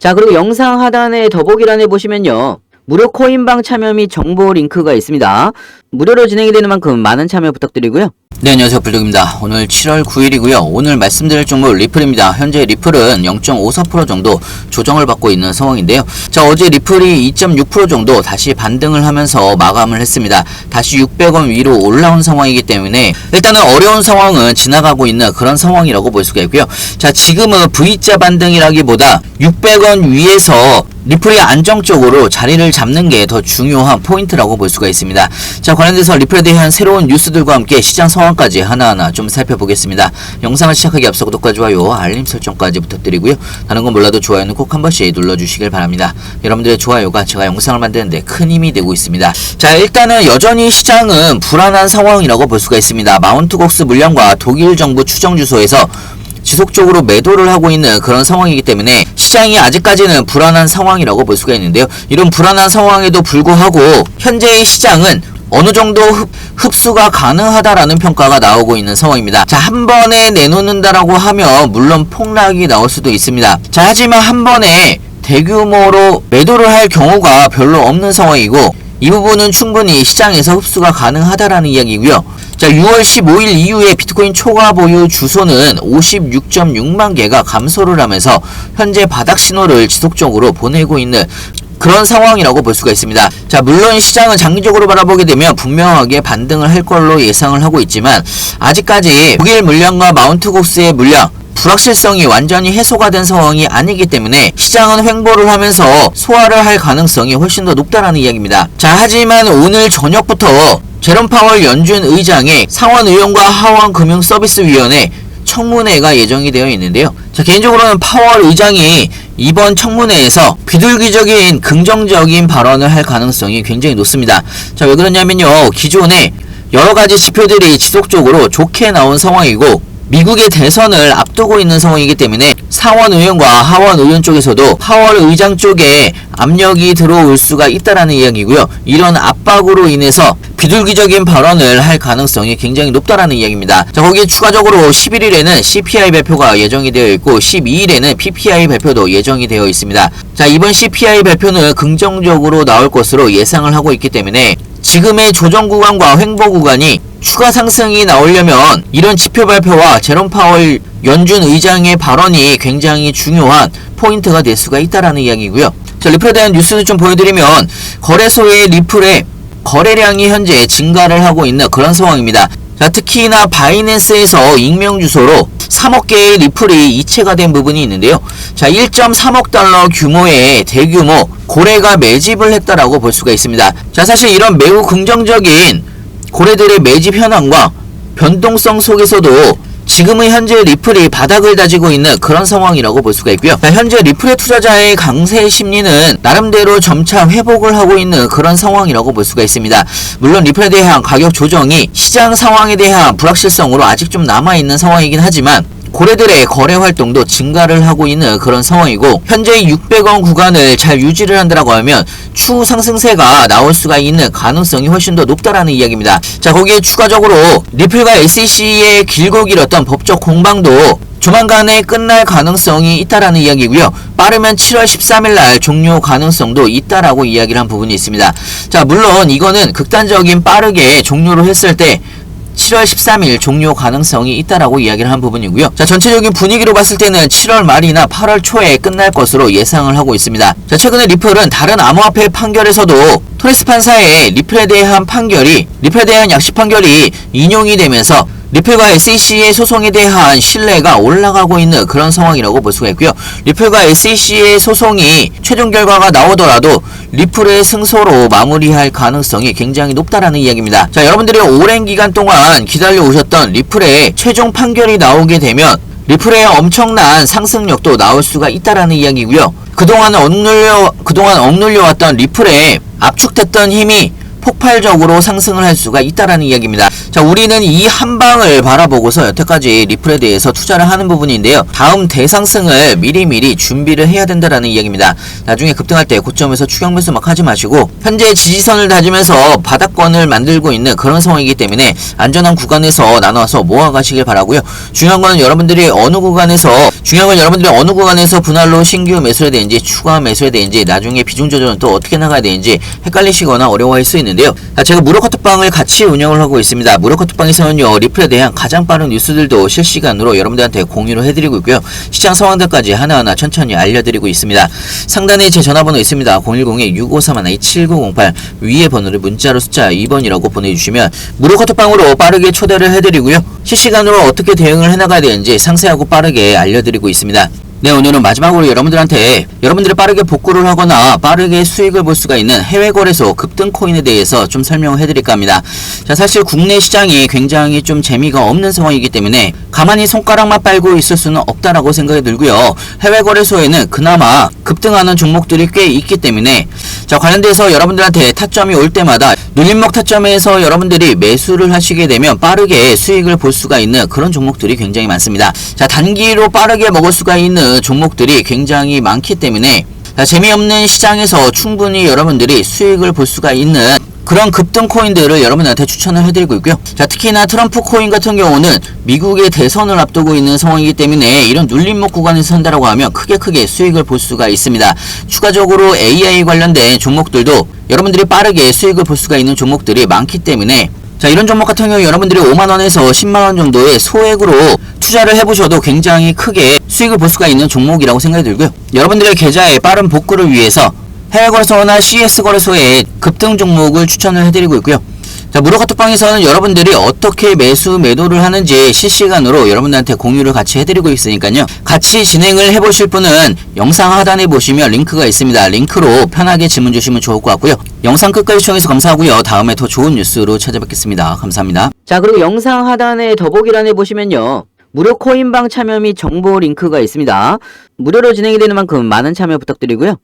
자, 그리고 영상 하단의 더보기란에 보시면요, 무료 코인방 참여 및 정보 링크가 있습니다. 무료로 진행이 되는 만큼 많은 참여 부탁드리고요. 네, 안녕하세요. 불독입니다. 오늘 7월 9일이고요. 오늘 말씀드릴 종목 리플입니다. 현재 리플은 0.54% 정도 조정을 받고 있는 상황인데요. 자, 어제 리플이 2.6% 정도 다시 반등을 하면서 마감을 했습니다. 다시 600원 위로 올라온 상황이기 때문에 일단은 어려운 상황은 지나가고 있는 그런 상황이라고 볼 수가 있고요. 자, 지금은 V자 반등이라기보다 600원 위에서 리플이 안정적으로 자리를 잡는 게 더 중요한 포인트라고 볼 수가 있습니다. 자, 관련돼서 리플에 대한 새로운 뉴스들과 함께 시장 상황까지 하나하나 좀 살펴보겠습니다. 영상을 시작하기 앞서 구독과 좋아요, 알림 설정까지 부탁드리고요. 다른 건 몰라도 좋아요는 꼭 한 번씩 눌러주시길 바랍니다. 여러분들의 좋아요가 제가 영상을 만드는데 큰 힘이 되고 있습니다. 자, 일단은 여전히 시장은 불안한 상황이라고 볼 수가 있습니다. 마운트곡스 물량과 독일 정부 추정 주소에서 지속적으로 매도를 하고 있는 그런 상황이기 때문에 시장이 아직까지는 불안한 상황이라고 볼 수가 있는데요. 이런 불안한 상황에도 불구하고 현재의 시장은 어느 정도 흡수가 가능하다라는 평가가 나오고 있는 상황입니다. 자, 한 번에 내놓는다라고 하면 물론 폭락이 나올 수도 있습니다. 자, 하지만 한 번에 대규모로 매도를 할 경우가 별로 없는 상황이고, 이 부분은 충분히 시장에서 흡수가 가능하다라는 이야기고요. 자, 6월 15일 이후에 비트코인 초과 보유 주소는 56.6만 개가 감소를 하면서 현재 바닥 신호를 지속적으로 보내고 있는 그런 상황이라고 볼 수가 있습니다. 자, 물론 시장은 장기적으로 바라보게 되면 분명하게 반등을 할 걸로 예상을 하고 있지만, 아직까지 독일 물량과 마운트곡스의 물량 불확실성이 완전히 해소가 된 상황이 아니기 때문에 시장은 횡보를 하면서 소화를 할 가능성이 훨씬 더 높다라는 이야기입니다. 자, 하지만 오늘 저녁부터 제롬 파월 연준 의장의 상원의원과 하원금융서비스위원회 청문회가 예정이 되어 있는데요. 자, 개인적으로는 파월 의장이 이번 청문회에서 비둘기적인 긍정적인 발언을 할 가능성이 굉장히 높습니다. 자, 왜 그러냐면요, 기존에 여러가지 지표들이 지속적으로 좋게 나온 상황이고, 미국의 대선을 앞두고 있는 상황이기 때문에 상원의원과 하원의원 쪽에서도 파월 의장 쪽에 압력이 들어올 수가 있다라는 이야기고요. 이런 압박으로 인해서 비둘기적인 발언을 할 가능성이 굉장히 높다라는 이야기입니다. 자, 거기에 추가적으로 11일에는 CPI 발표가 예정이 되어 있고 12일에는 PPI 발표도 예정이 되어 있습니다. 자, 이번 CPI 발표는 긍정적으로 나올 것으로 예상을 하고 있기 때문에 지금의 조정 구간과 횡보 구간이 추가 상승이 나오려면 이런 지표 발표와 제롬 파월 연준 의장의 발언이 굉장히 중요한 포인트가 될 수가 있다라는 이야기고요. 자, 리플에 대한 뉴스를 좀 보여드리면, 거래소의 리플의 거래량이 현재 증가를 하고 있는 그런 상황입니다. 자, 특히나 바이낸스에서 익명 주소로 3억 개의 리플이 이체가 된 부분이 있는데요. 자, 1.3억 달러 규모의 대규모 고래가 매집을 했다라고 볼 수가 있습니다. 자, 사실 이런 매우 긍정적인 고래들의 매집 현황과 변동성 속에서도 지금의 현재 리플이 바닥을 다지고 있는 그런 상황이라고 볼 수가 있고요. 자, 현재 리플의 투자자의 강세 심리는 나름대로 점차 회복을 하고 있는 그런 상황이라고 볼 수가 있습니다. 물론 리플에 대한 가격 조정이 시장 상황에 대한 불확실성으로 아직 좀 남아있는 상황이긴 하지만 고래들의 거래 활동도 증가를 하고 있는 그런 상황이고, 현재 600원 구간을 잘 유지를 한다라고 하면 추후 상승세가 나올 수가 있는 가능성이 훨씬 더 높다라는 이야기입니다. 자, 거기에 추가적으로 리플과 SEC의 길고 길었던 법적 공방도 조만간에 끝날 가능성이 있다라는 이야기고요. 빠르면 7월 13일 날 종료 가능성도 있다라고 이야기를 한 부분이 있습니다. 자, 물론 이거는 극단적인 빠르게 종료를 했을 때 7월 13일 종료 가능성이 있다라고 이야기를 한 부분이고요. 자, 전체적인 분위기로 봤을 때는 7월 말이나 8월 초에 끝날 것으로 예상을 하고 있습니다. 자, 최근에 리플은 다른 암호화폐 판결에서도 토레스 판사의 리플에 대한 약식 판결이 인용이 되면서 리플과 SEC의 소송에 대한 신뢰가 올라가고 있는 그런 상황이라고 볼 수가 있고요. 리플과 SEC의 소송이 최종 결과가 나오더라도 리플의 승소로 마무리할 가능성이 굉장히 높다라는 이야기입니다. 자, 여러분들이 오랜 기간 동안 기다려 오셨던 리플의 최종 판결이 나오게 되면 리플의 엄청난 상승력도 나올 수가 있다라는 이야기고요. 그동안 억눌려왔던 리플의 압축됐던 힘이 폭발적으로 상승을 할 수가 있다라는 이야기입니다. 자, 우리는 이 한 방을 바라보고서 여태까지 리플에 대해서 투자를 하는 부분인데요. 다음 대상승을 미리미리 준비를 해야 된다라는 이야기입니다. 나중에 급등할 때 고점에서 추격 매수 막 하지 마시고 현재 지지선을 다지면서 바닥권을 만들고 있는 그런 상황이기 때문에 안전한 구간에서 나눠서 모아가시길 바라고요. 중요한 건 여러분들이 어느 구간에서 분할로 신규 매수해야 되는지 추가 매수해야 되는지 나중에 비중 조절은 또 어떻게 나가야 되는지 헷갈리시거나 어려워할 수 있는데요. 자, 제가 무료 카톡방을 같이 운영을 하고 있습니다. 무료 카톡방에서는요, 리플에 대한 가장 빠른 뉴스들도 실시간으로 여러분들한테 공유를 해드리고 있고요. 시장 상황들까지 하나하나 천천히 알려드리고 있습니다. 상단에 제 전화번호 있습니다. 010-6531-7908 위에 번호를 문자로 숫자 2번이라고 보내주시면 무료 카톡방으로 빠르게 초대를 해드리고요. 실시간으로 어떻게 대응을 해나가야 되는지 상세하고 빠르게 알려드리고 있습니다. 네, 오늘은 마지막으로 여러분들이 빠르게 복구를 하거나 빠르게 수익을 볼 수가 있는 해외 거래소 급등 코인에 대해서 좀 설명을 해드릴까 합니다. 자, 사실 국내 시장이 굉장히 좀 재미가 없는 상황이기 때문에 가만히 손가락만 빨고 있을 수는 없다라고 생각이 들고요. 해외 거래소에는 그나마 급등하는 종목들이 꽤 있기 때문에 자, 관련돼서 여러분들한테 타점이 올 때마다 눌림목 타점에서 여러분들이 매수를 하시게 되면 빠르게 수익을 볼 수가 있는 그런 종목들이 굉장히 많습니다. 자, 단기로 빠르게 먹을 수가 있는 종목들이 굉장히 많기 때문에 자, 재미없는 시장에서 충분히 여러분들이 수익을 볼 수가 있는 그런 급등 코인들을 여러분한테 추천을 해드리고 있고요. 자, 특히나 트럼프 코인 같은 경우는 미국의 대선을 앞두고 있는 상황이기 때문에 이런 눌림목 구간에서 산다라고 하면 크게 수익을 볼 수가 있습니다. 추가적으로 AI 관련된 종목들도 여러분들이 빠르게 수익을 볼 수가 있는 종목들이 많기 때문에 자, 이런 종목 같은 경우 여러분들이 5만원에서 10만원 정도의 소액으로 투자를 해보셔도 굉장히 크게 수익을 볼 수가 있는 종목이라고 생각이 들고요. 여러분들의 계좌의 빠른 복구를 위해서 해외거래소나 CS거래소의 급등 종목을 추천을 해드리고 있고요. 자, 무료 카톡방에서는 여러분들이 어떻게 매수 매도를 하는지 실시간으로 여러분들한테 공유를 같이 해드리고 있으니까요. 같이 진행을 해보실 분은 영상 하단에 보시면 링크가 있습니다. 링크로 편하게 질문 주시면 좋을 것 같고요. 영상 끝까지 시청해서 감사하고요. 다음에 더 좋은 뉴스로 찾아뵙겠습니다. 감사합니다. 자, 그리고 영상 하단에 더보기란에 보시면요, 무료 코인방 참여 및 정보 링크가 있습니다. 무료로 진행이 되는 만큼 많은 참여 부탁드리고요.